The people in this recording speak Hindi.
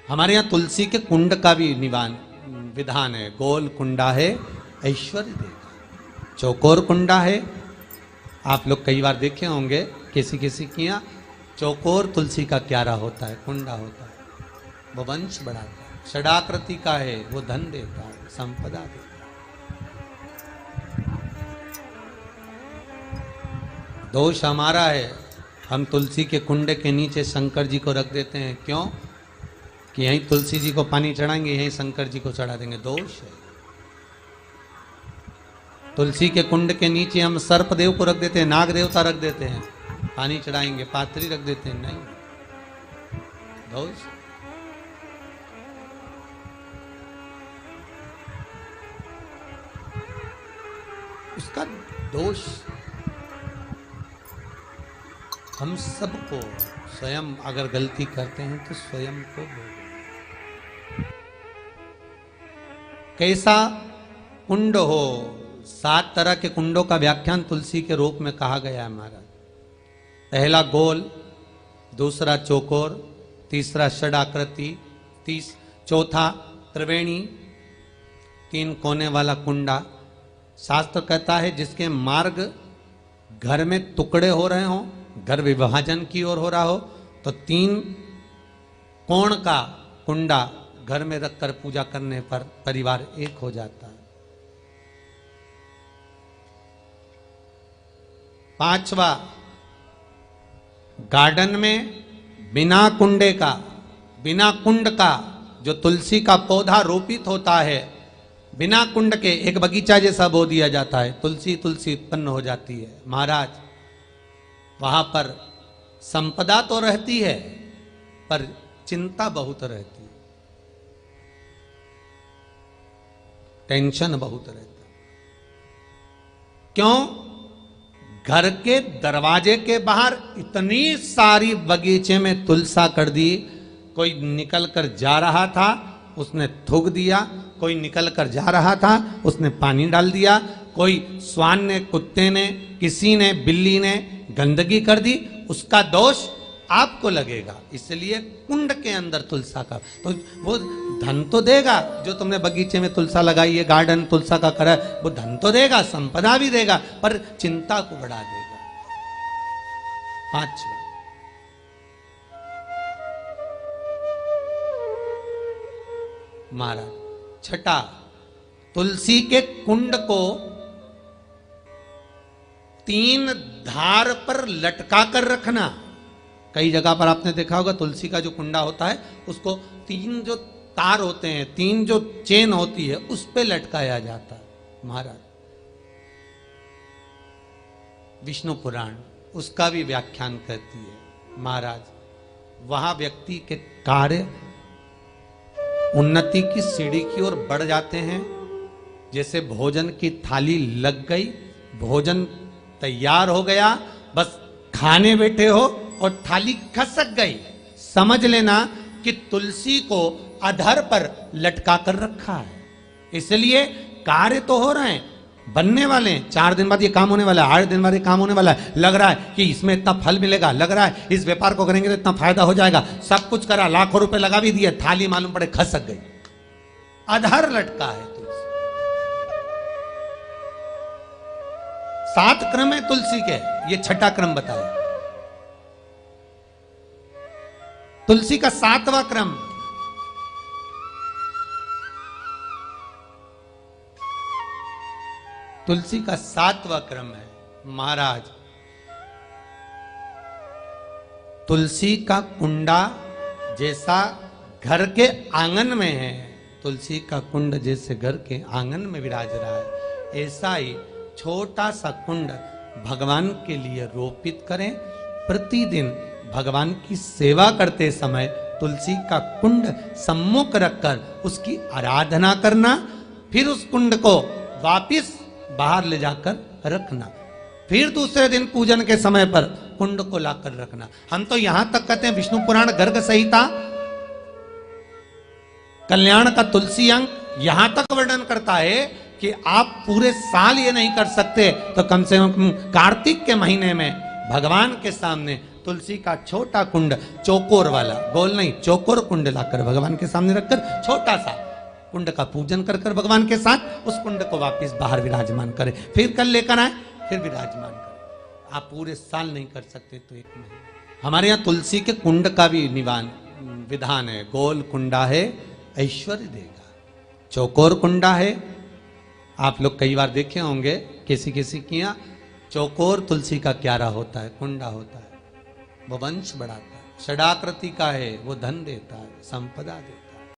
हमारे यहाँ तुलसी के कुंड का भी विधान है। गोल कुंडा है ऐश्वर्य देगा, चौकोर कुंडा है। आप लोग कई बार देखे होंगे किसी किसी के यहाँ चौकोर तुलसी का क्यारा होता है, कुंडा होता है, वो वंश बढ़ाता है। षडाकृति का है, वो धन देता है, संपदा देता है। दोष हमारा है, हम तुलसी के कुंडे के नीचे शंकर जी को रख देते हैं। क्यों? कि यहीं तुलसी जी को पानी चढ़ाएंगे, यहीं शंकर जी को चढ़ा देंगे। दोष है। तुलसी के कुंड के नीचे हम सर्पदेव को रख देते हैं, नाग देवता रख देते हैं, पानी चढ़ाएंगे, पात्री रख देते हैं। नहीं, दोष। उसका दोष हम सबको, स्वयं अगर गलती करते हैं तो स्वयं को भोगना। कैसा कुंड हो, 7 तरह के कुंडों का व्याख्यान तुलसी के रूप में कहा गया है महाराज। पहला गोल, दूसरा चौकोर, तीसरा षडाकृति, चौथा त्रिवेणी, 3 कोने वाला कुंडा। शास्त्र कहता है जिसके मार्ग घर में टुकड़े हो रहे हों, घर विभाजन की ओर हो रहा हो, तो 3 कोण का कुंडा घर में रखकर पूजा करने पर परिवार एक हो जाता है। 5वां, गार्डन में बिना कुंडे का, बिना कुंड का जो तुलसी का पौधा रोपित होता है, बिना कुंड के एक बगीचा जैसा बो दिया जाता है, तुलसी तुलसी उत्पन्न हो जाती है। महाराज, वहां पर संपदा तो रहती है पर चिंता बहुत रहती है, टेंशन बहुत रहता है। क्यों? घर के दरवाजे के बाहर इतनी सारी बगीचे में तुलसा कर दी। कोई निकल कर जा रहा था, उसने थूक दिया। कोई निकल कर जा रहा था, उसने पानी डाल दिया। कोई श्वान ने, कुत्ते ने, किसी ने, बिल्ली ने गंदगी कर दी, उसका दोष आपको लगेगा। इसलिए कुंड के अंदर तुलसा का, तो वो धन तो देगा। जो तुमने बगीचे में तुलसा लगाई है, गार्डन तुलसा का करा, वो धन तो देगा, संपदा भी देगा, पर चिंता को बढ़ा देगा। 5वां, महाराज, 6, तुलसी के कुंड को 3 धार पर लटका कर रखना। कई जगह पर आपने देखा होगा तुलसी का जो कुंडा होता है उसको 3 जो तार होते हैं, 3 जो चेन होती है, उस पे लटकाया जाता है। महाराज, विष्णु पुराण उसका भी व्याख्यान करती है। महाराज, वहां व्यक्ति के कार्य उन्नति की सीढ़ी की ओर बढ़ जाते हैं। जैसे भोजन की थाली लग गई, भोजन तैयार हो गया, बस खाने बैठे हो और थाली खसक गई, समझ लेना कि तुलसी को अधर पर लटका कर रखा है। इसलिए कार्य तो हो रहे हैं, बनने वाले हैं, 4 दिन बाद ये काम होने वाला है, 8 दिन बाद ये काम होने वाला है, लग रहा है कि इसमें इतना फल मिलेगा, लग रहा है इस व्यापार को करेंगे तो इतना फायदा हो जाएगा, सब कुछ करा, लाखों रुपए लगा भी दिए, थाली मालूम पड़े खसक गई, अधर लटका है तुलसी। 7 क्रम है तुलसी के, ये 6ठा क्रम बताया। तुलसी का 7वां क्रम, तुलसी का 7वां क्रम है। महाराज, तुलसी का कुंडा जैसा घर के आंगन में है, तुलसी का कुंड जैसे घर के आंगन में विराज रहा है, ऐसा ही छोटा सा कुंड भगवान के लिए रोपित करें। प्रतिदिन भगवान की सेवा करते समय तुलसी का कुंड सम्मुख रखकर उसकी आराधना करना, फिर उस कुंड को वापिस बाहर ले जाकर रखना, फिर दूसरे दिन पूजन के समय पर कुंड को लाकर रखना। हम तो यहां तक कहते हैं, विष्णु पुराण गर्ग संहिता कल्याण का तुलसी अंग यहां तक वर्णन करता है कि आप पूरे साल ये नहीं कर सकते तो कम से कम कार्तिक के महीने में भगवान के सामने तुलसी का छोटा कुंड, चौकोर वाला, गोल नहीं, चौकोर कुंड लाकर भगवान के सामने रखकर छोटा सा कुंड का पूजन कर कर भगवान के साथ उस कुंड को वापस बाहर विराजमान करें, फिर कल लेकर आए, फिर विराजमान करें। आप पूरे साल नहीं कर सकते तो एक महीने। हमारे यहाँ तुलसी के कुंड का भी विधान है। गोल कुंडा है ऐश्वर्य देगा, चौकोर कुंडा है, आप लोग कई बार देखे होंगे किसी किसी के यहाँ चौकोर तुलसी का क्यारा होता है, कुंडा होता है, वो वंश बढ़ाता है। षडाकृति का है, वो धन देता है, संपदा देता है।